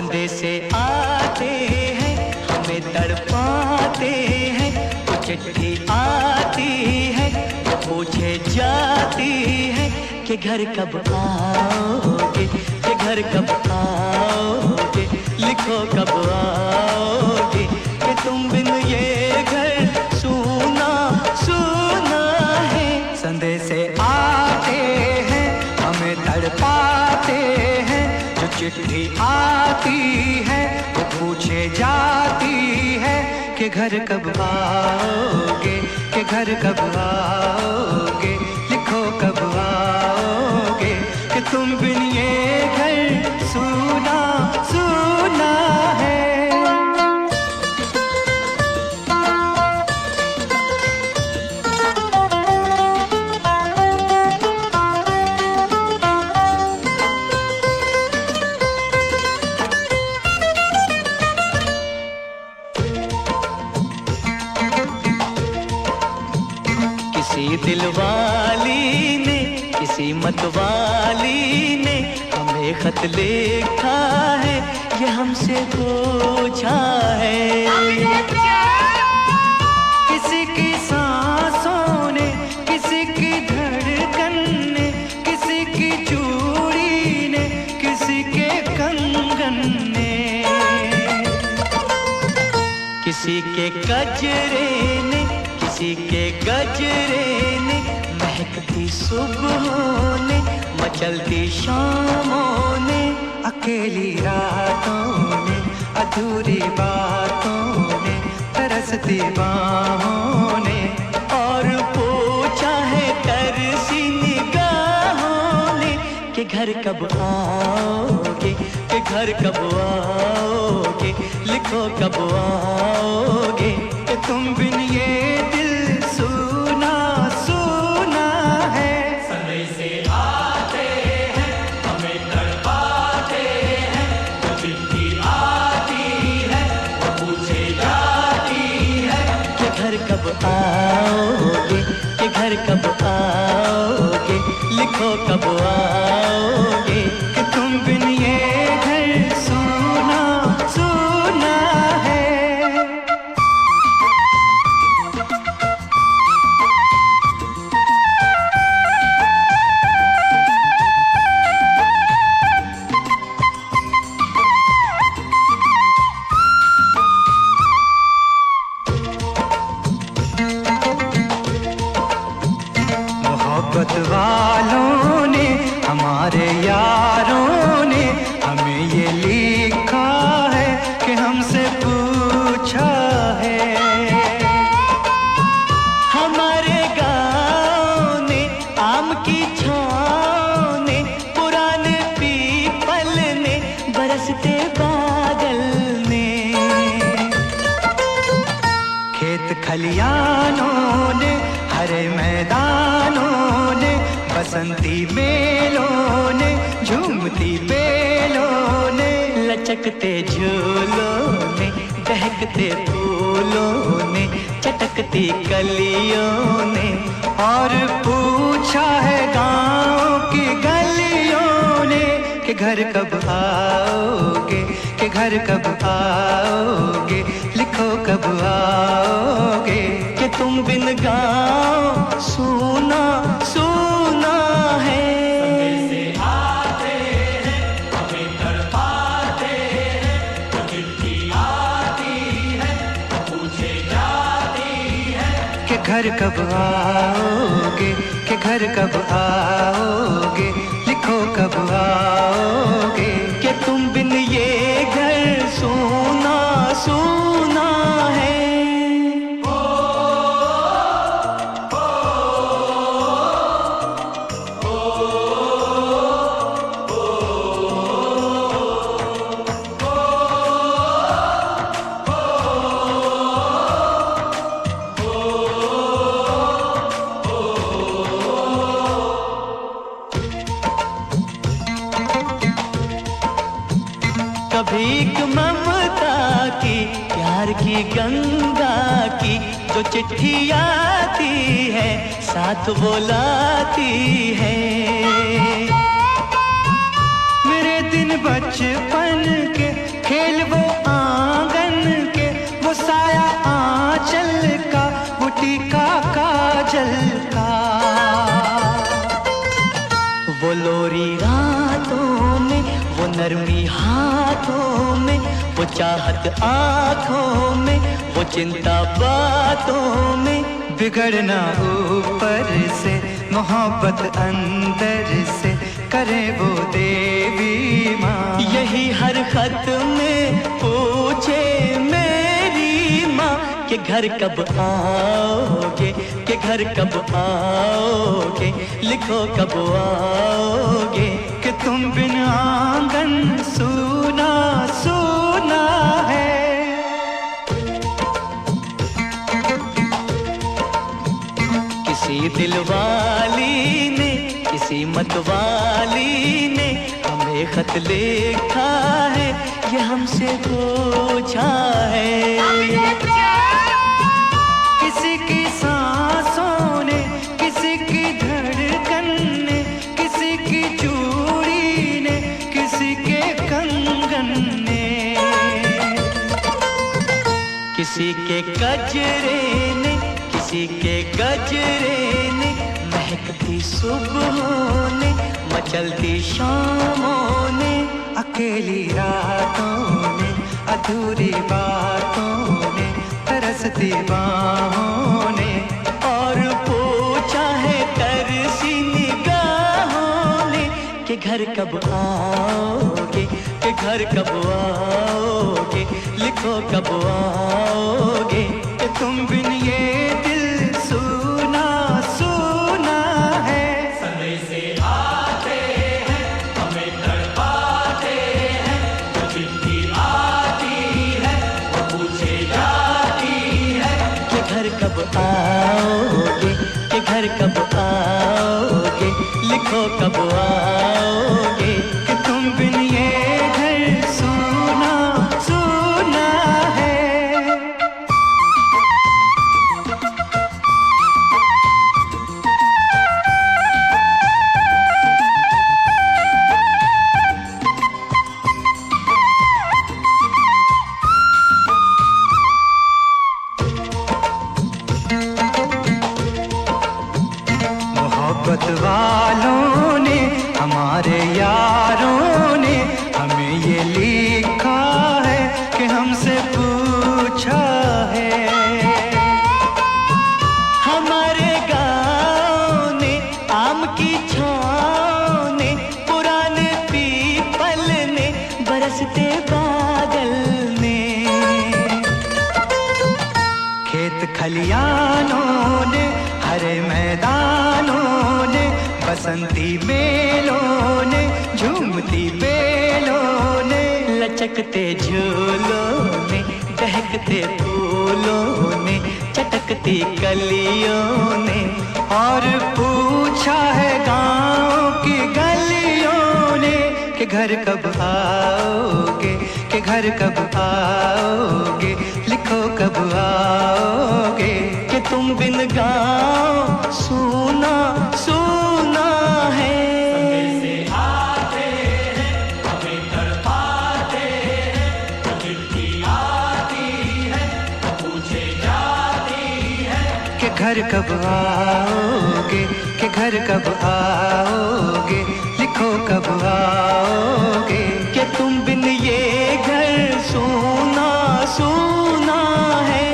संदेशे आते हैं हमें तड़पाते हैं, तो चिट्ठी आती है तो पूछे जाती है कि घर कब आओगे, कि घर कब आओगे, लिखो कब आओगे, कि तुम बिन ये घर सूना सूना है। संदेशे आते हैं हमें तड़पाते हैं, जो चिट्ठी आती है वो पूछे जाती है कि घर कब आओगे, कि घर कब आओगे, लिखो कब आओगे, कि तुम बिन ये घर सूना सूना है। किसी दिलवाली ने, किसी मतवाली ने हमें खत लिखा है, ये हमसे पूछा है। किसी की सांसों ने, किसी की धड़कन ने, किसी की चूड़ी ने, किसी के कंगन ने, किसी के गजरे ने, किसी के गजरे ने, महकती सुबहों ने, मचलती शामों ने, अकेली रातों ने, अधूरी बातों ने, तरसती बाहों ने, और पूछा है तरसी निगाहों ने कि घर कब आओगे, कि घर कब आओगे, लिखो कब आओगे, कि तुम बिन ये दिल सूना सूना है। संदेशे आते हैं हमें तड़पाते हैं, जो चिट्ठी आती है वो पूछे जाती है कि घर कब आओगे, कि घर कब आओगे, लिखो कब आओगे, कि तुम बिन ये घर सूना सूना है। मोहब्बत वालों ने, हमारे यारों ने हमें ये लिखा है कि हमसे पूछा है। हमारे गाँव ने, आम की छाँव ने, पुराने पीपल ने, बरसते बादल ने, खेत खलियानों ने, हरे मैदानों ने, बसंती मेलों ने, झूमती बेलों ने, लचकते झूलों ने, दहकते फूलों ने, चटकती कलियों ने, और पूछा है गाँव की गलियों ने कि घर कब आओगे, कि घर कब आओगे, लिखो कब आओगे, कि तुम बिन गाँव सूना सूना है। संदेशे आते हैं हमें तड़पाते हैं, जो चिट्ठी आती है वो पूछे जाती है कि घर कब आओगे, कि घर कब आओगे, लिखो कब आओगे, कि तुम बिन ये घर सूना सूना है। भीख ममता की, प्यार की गंगा की, जो चिट्ठी आती है साथ वो लाती है। मेरे दिन बचपन के खेल वो आंगन के, वो साया आंचल का, वो टीका काजल का। वो लोरी रातों में, वो नरमी हाथों में, वो चाहत आँखों में, वो चिंता बातों में। बिगड़ना ऊपर से, मोहब्बत अंदर से, करे वो देवी माँ। यही हर खत में पूछे मेरी माँ कि घर कब आओगे, कि घर कब आओगे, लिखो कब आओगे। कि तुम बिन आंगन सूना सूना है। किसी दिलवाली ने, किसी मतवाली ने हमें खत लिखा है, ये हमसे पूछा है। किसी की सांसों ने, किसी की धड़कन ने, किसी की चूड़ी ने, किसी के कंगन ने, किसी के गजरे ने, किसी के गजरे ने, महकती सुबहों ने, मचलती शामों ने, अकेली रातों ने, अधूरी बातों ने, तरसती बाहों ने, और पूछा है तरसी निगाहों ने कि घर कब आओगे, कि घर कब आओगे, लिखो कब आओगे। कि तुम बिन ये दिल सूना सूना है। समय से आते हैं, हमें तड़पाते हैं, जो चिट्ठी आती है वो पूछे जाती है कि घर कब आओगे, कि घर कब आओगे, लिखो कब आओगे। कि तुम बिन ये घर सूना सूना है। मोहब्बत वालों ने, हमारे यारों ने हमें ये लिखा है कि हमसे पूछा है। हमारे गाँव ने, आम की छाँव ने, पुराने पीपल ने, बरसते बादल ने, खेत खलियानों ने, हरे मैदानों ने, बसंती मेलों ने, झूमती बेलों ने, लचकते झूलों ने, दहकते फूलों ने, चटकती कलियों ने, और पूछा है गाँव की गलियों ने कि घर कब आओगे, कि घर कब आओगे, लिखो कब आओगे। कि तुम बिन गाँव सूना सूना है। समय से आते हैं, हमें तड़पाते हैं, जो चिट्ठी आती है वो पूछे जाती है कि घर कब आओगे, कि घर कब आओगे, लिखो कब आओगे। कि तुम बिन ये घर सूना सूना है।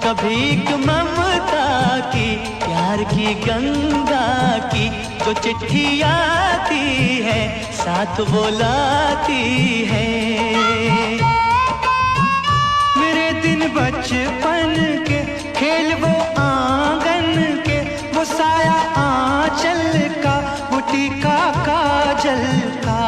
कभी एक ममता की, प्यार की गंगा की, जो चिट्ठी आती है साथ वो लाती है। मेरे दिन बचपन के खेल वो आंगन के, वो साया आंचल का, वो टीका काजल का।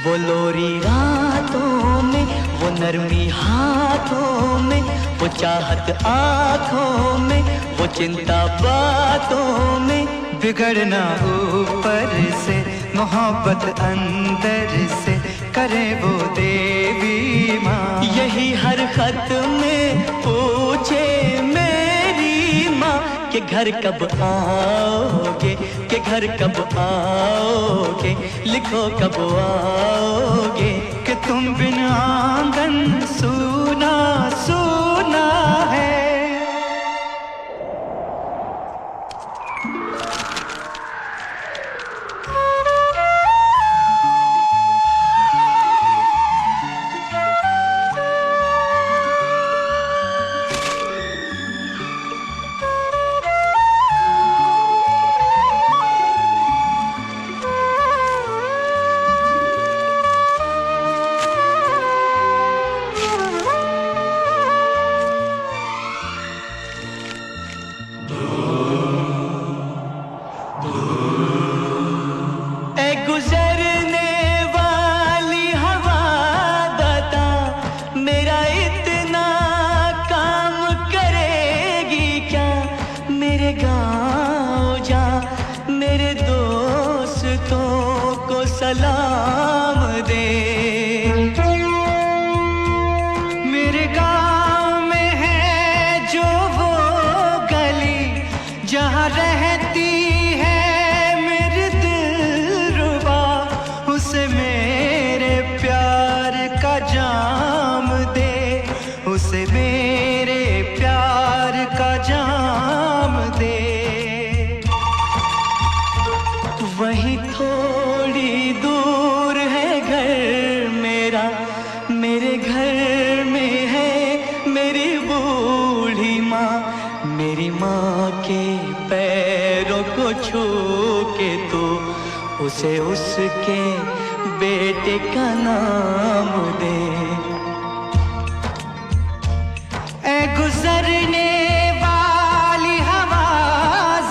वो लोरी रातों में, वो नरमी हाथों में, वो चाहत आँखों में, वो चिंता बातों में। बिगड़ना ऊपर से, मोहब्बत अंदर से, करे वो देवी माँ। यही हर खत में पूछे मेरी माँ कि घर कब आओगे, कि घर कब आओगे, लिखो कब आओगे। कि तुम बिन आंगन सूना सूना है। गुजरने वाली हवा बता, मेरा इतना काम करेगी क्या। मेरे गाँव जा, मेरे दोस्तों को सलाम दे। मेरे गाँव में है जो वो गली, जहाँ रहती उसे मेरे प्यार का जाम दे। वहीं थोड़ी दूर है घर मेरा, मेरे घर में है मेरी बूढ़ी माँ। मेरी माँ के पैरों को छू के तो उसे उसके बेटे का नाम दे। गुजरने वाली हवा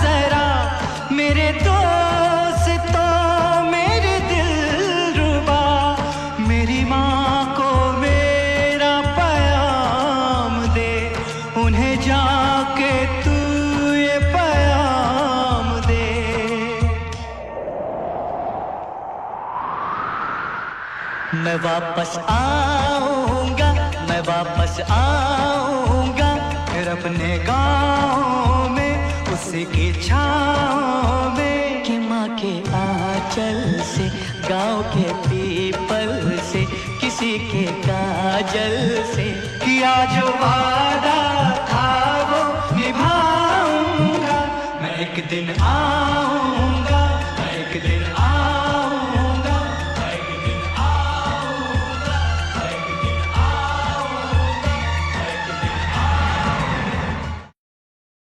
जरा, मेरे दोस्तों मेरे दिलरुबा, मेरी माँ को मेरा पैगाम दे। उन्हें जाके तू ये पैगाम दे। मैं वापस आऊंगा, मैं वापस आऊंगा, फिर अपने गाँव में उसी की छाँव में। कि माँ के आंचल से, गाँव के पीपल से, किसी के काजल से, किया जो वादा था वो निभाऊंगा। मैं एक दिन आऊंगा।